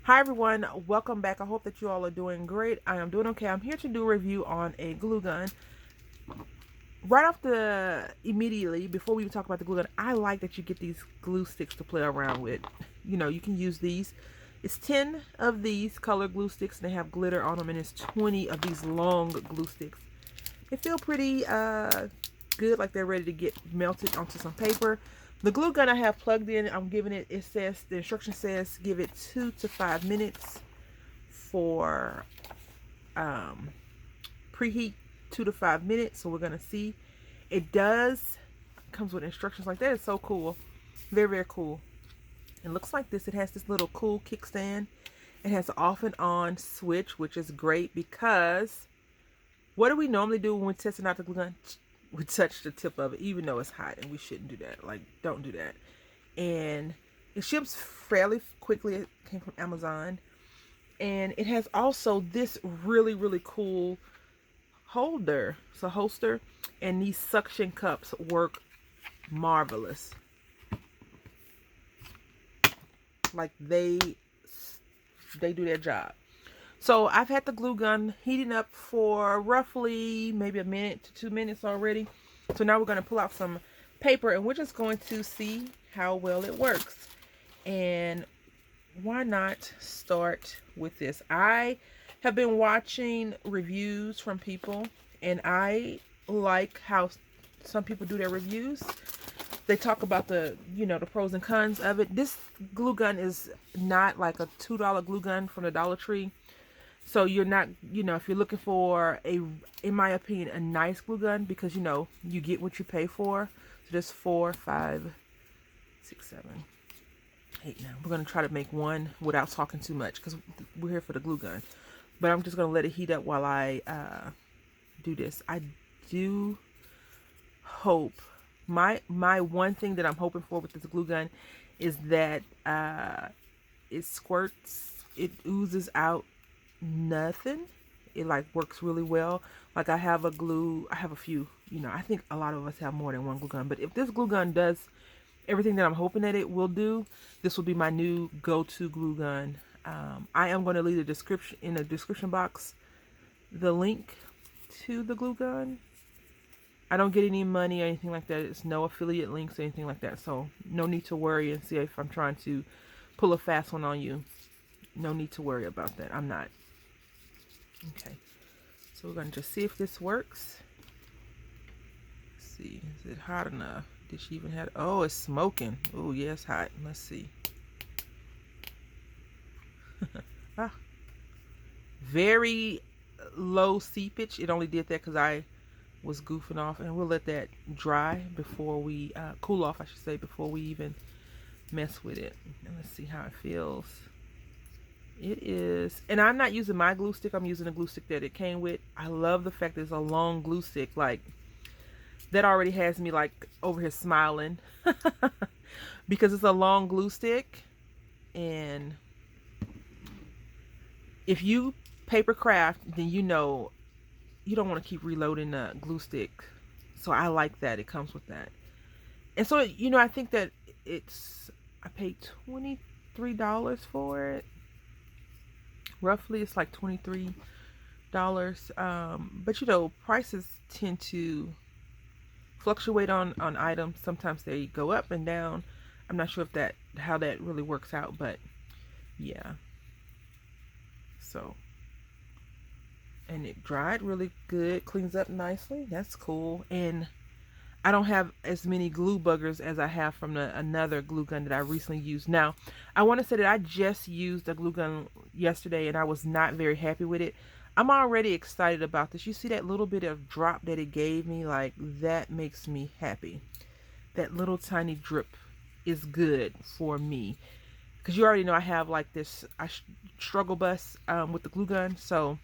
Hi everyone, welcome back. I hope that you all are doing great. I am doing okay. I'm here to do a review on a glue gun. Right off the immediately before we even talk about the glue gun, I like that you get these glue sticks to play around with. You know, you can use these. It's 10 of these color glue sticks and they have glitter on them, and it's 20 of these long glue sticks. They feel pretty good, like they're ready to get melted onto some paper. The glue gun I have plugged in, I'm giving it, it says, the instruction says give it 2 to 5 minutes for preheat, 2 to 5 minutes. So we're gonna see. It does comes with instructions like that. It's so cool, very very cool. It looks like this. It has this little cool kickstand. It has an off and on switch, which is great because what do we normally do when we're testing out the glue gun? We touch the tip of it, even though it's hot, and we shouldn't do that. Like, don't do that. And it ships fairly quickly. It came from Amazon. And it has also this really, really cool holder. It's a holster. And these suction cups work marvelous. Like, they do their job. So I've had the glue gun heating up for roughly maybe a minute to 2 minutes already. So now we're going to pull out some paper and we're just going to see how well it works. And why not start with this? I have been watching reviews from people and I like how some people do their reviews. They talk about the pros and cons of it. This glue gun is not like a $2 glue gun from the Dollar Tree. So you're not, if you're looking for in my opinion, a nice glue gun, because you get what you pay for. So there's 4, 5, 6, 7, 8 now. We're going to try to make one without talking too much because we're here for the glue gun. But I'm just going to let it heat up while I do this. I do hope, my one thing that I'm hoping for with this glue gun is that it squirts, it oozes out nothing. It like works really well. Like I have a few, I think a lot of us have more than one glue gun, but if this glue gun does everything that I'm hoping that it will do, this will be my new go-to glue gun. I am going to leave in the description box the link to the glue gun. I don't get any money or anything like that. It's no affiliate links or anything like that, so no need to worry and see if I'm trying to pull a fast one on you. No need to worry about that. I'm not. Okay, so we're going to just see if this works. Let's see, is it hot enough? Did she even have, oh, it's smoking. Oh, yeah, it's hot. Let's see. Very low seepage. It only did that because I was goofing off, and we'll let that dry before we, cool off, I should say, before we even mess with it. And let's see how it feels. It is, and I'm not using my glue stick. I'm using the glue stick that it came with. I love the fact that it's a long glue stick. Like, that already has me like over here smiling because it's a long glue stick. And if you paper craft, then you don't want to keep reloading the glue stick. So I like that it comes with that. And so I think that I paid $23 for it. Roughly, it's like $23. But prices tend to fluctuate on items. Sometimes they go up and down. I'm not sure if how that really works out, but yeah. So, and it dried really good, cleans up nicely. That's cool. And I don't have as many glue buggers as I have from another glue gun that I recently used. Now, I want to say that I just used a glue gun yesterday and I was not very happy with it. I'm already excited about this. You see that little bit of drop that it gave me? Like, that makes me happy. That little tiny drip is good for me. Because you already know I have like this, I struggle bus with the glue gun. So,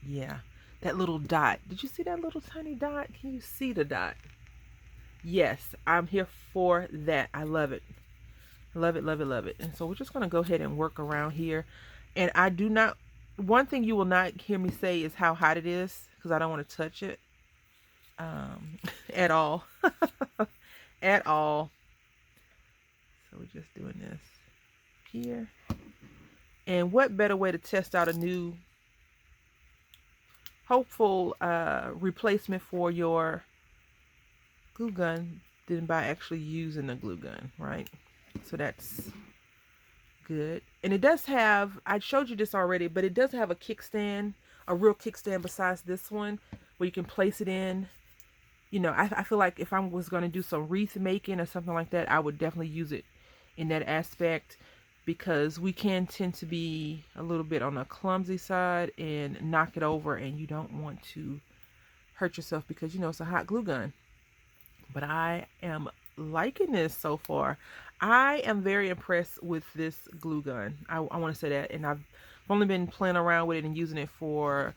yeah. That little dot. Did you see that little tiny dot? Can you see the dot? Yes, I'm here for that. I love it. Love it, love it, love it. And so we're just going to go ahead and work around here. And I do not, one thing you will not hear me say is how hot it is, because I don't want to touch it at all. At all. So we're just doing this here. And what better way to test out a new hopeful replacement for your glue gun than by actually using a glue gun, right? So that's good. And it does have, I showed you this already, but it does have a kickstand, a real kickstand besides this one, where you can place it in. You know, I feel like if I was going to do some wreath making or something like that, I would definitely use it in that aspect, because we can tend to be a little bit on the clumsy side and knock it over, and you don't want to hurt yourself because, you know, it's a hot glue gun. But I am liking this so far. I am very impressed with this glue gun. I want to say that. And I've only been playing around with it and using it for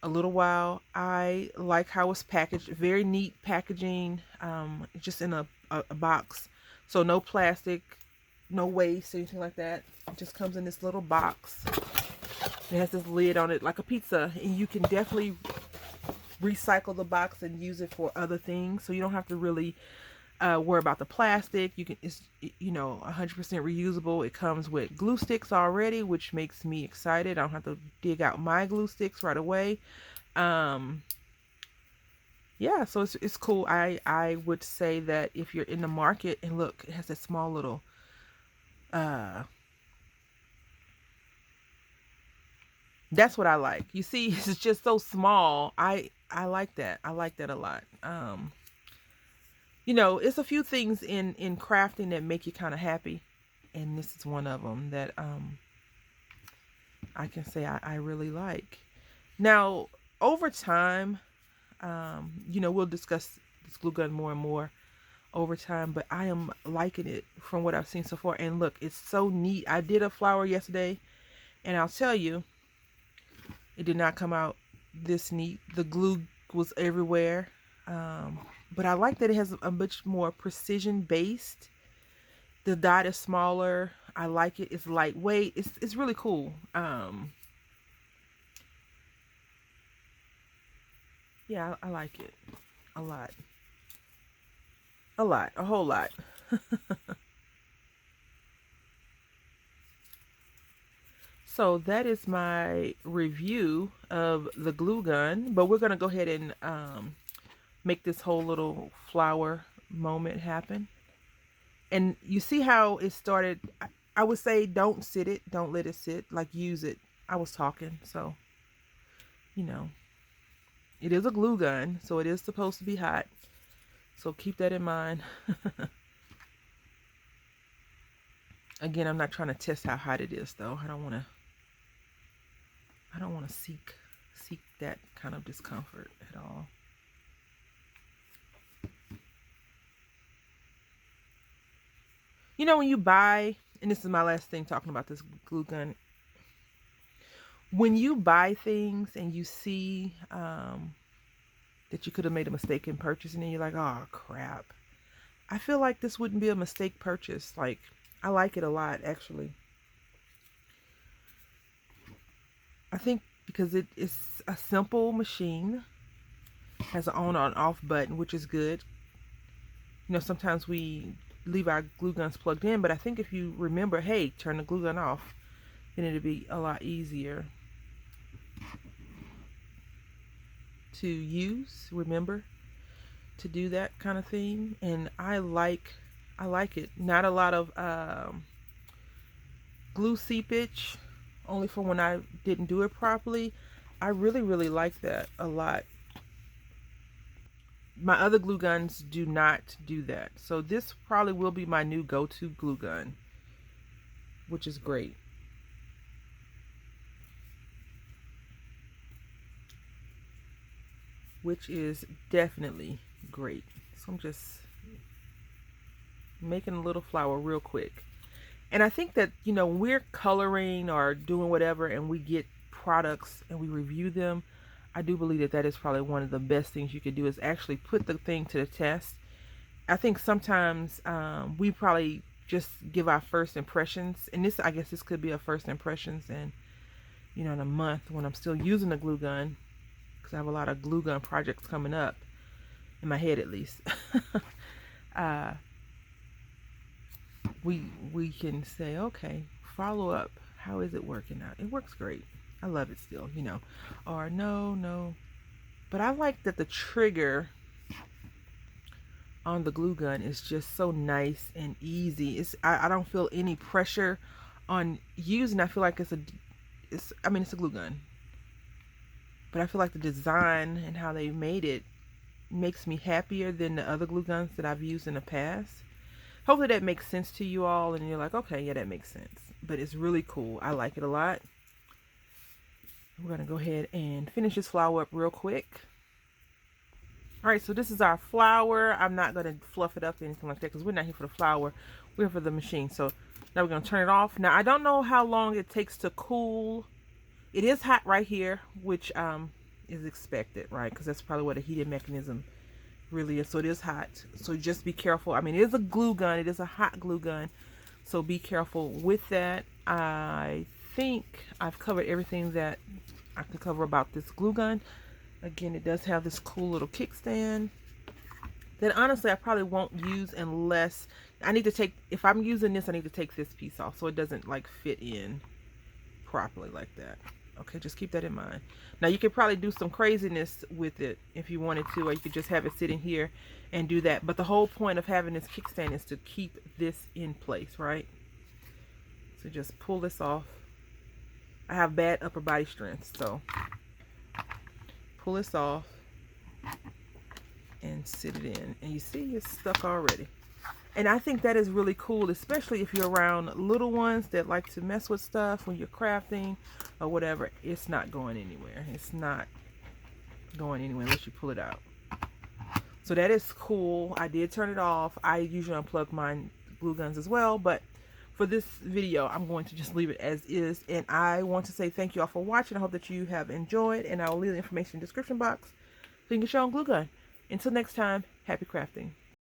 a little while. I like how it's packaged. Very neat packaging. Just in a box. So no plastic, no waste, anything like that. It just comes in this little box. It has this lid on it like a pizza. And you can definitely recycle the box and use it for other things. So you don't have to really worry about the plastic. It's, you know, 100% reusable. It comes with glue sticks already, which makes me excited. I don't have to dig out my glue sticks right away. Yeah, so it's cool. I would say that if you're in the market, and look, it has a small little that's what I like. You see, it's just so small. I like that. I like that a lot. You know, it's a few things in crafting that make you kind of happy, and this is one of them that I can say I really like. Now, over time, you know, we'll discuss this glue gun more and more over time, but I am liking it from what I've seen so far. And look, it's so neat. I did a flower yesterday, and I'll tell you, it did not come out this neat. The glue was everywhere. But I like that it has a much more precision based. The dot is smaller. I like it. It's lightweight. It's really cool. Yeah, I like it a lot. A lot. A whole lot. So that is my review of the glue gun. But we're going to go ahead and make this whole little flower moment happen. And you see how it started. I would say don't sit it. Don't let it sit. Like, use it. I was talking. So, you know, it is a glue gun. So it is supposed to be hot. So keep that in mind. Again, I'm not trying to test how hot it is, though. I don't want to seek that kind of discomfort at all. You know, when you buy, and this is my last thing talking about this glue gun, when you buy things and you see that you could have made a mistake in purchasing it, you're like, oh crap. I feel like this wouldn't be a mistake purchase. Like, I like it a lot, actually. I think because it is a simple machine, has an on and off button, which is good. You know, sometimes we leave our glue guns plugged in, but I think if you remember, hey, turn the glue gun off, then it'll be a lot easier to use. Remember to do that kind of thing. And I like it. Not a lot of glue seepage, only for when I didn't do it properly. I really like that a lot. My other glue guns do not do that. So this probably will be my new go-to glue gun, which is great. Which is definitely great. So I'm just making a little flower real quick. And I think that, you know, when we're coloring or doing whatever and we get products and we review them, I do believe that that is probably one of the best things you could do, is actually put the thing to the test. I think sometimes we probably just give our first impressions, and this, I guess this could be a first impressions, and you know, in a month when I'm still using the glue gun, because I have a lot of glue gun projects coming up, in my head at least. We can say, okay, follow up. How is it working out? It works great. I love it still, you know. Or no. But I like that the trigger on the glue gun is just so nice and easy. I don't feel any pressure on using. I feel like it's a glue gun. But I feel like the design and how they made it makes me happier than the other glue guns that I've used in the past. Hopefully that makes sense to you all and you're like, okay, yeah, that makes sense. But it's really cool. I like it a lot. We're going to go ahead and finish this flower up real quick. All right, so this is our flower. I'm not going to fluff it up or anything like that because we're not here for the flower. We're here for the machine. So now we're going to turn it off. Now, I don't know how long it takes to cool. It is hot right here, which is expected, right? Because that's probably what a heating mechanism really is. So it is hot. So just be careful. I mean, it is a glue gun. It is a hot glue gun. So be careful with that. I think I've covered everything that I can cover about this glue gun. Again, it does have this cool little kickstand that honestly I probably won't use unless I need to take, if I'm using this, I need to take this piece off so it doesn't like fit in properly like that. Okay, just keep that in mind. Now you could probably do some craziness with it if you wanted to, or you could just have it sitting here and do that. But the whole point of having this kickstand is to keep this in place, right? So just pull this off. I have bad upper body strength, so pull this off and sit it in. And you see it's stuck already. And I think that is really cool, especially if you're around little ones that like to mess with stuff when you're crafting or whatever. It's not going anywhere. It's not going anywhere unless you pull it out. So that is cool. I did turn it off. I usually unplug my glue guns as well, but for this video, I'm going to just leave it as is. And I want to say thank you all for watching. I hope that you have enjoyed, and I will leave the information in the description box so you can show on glue gun. Until next time, happy crafting.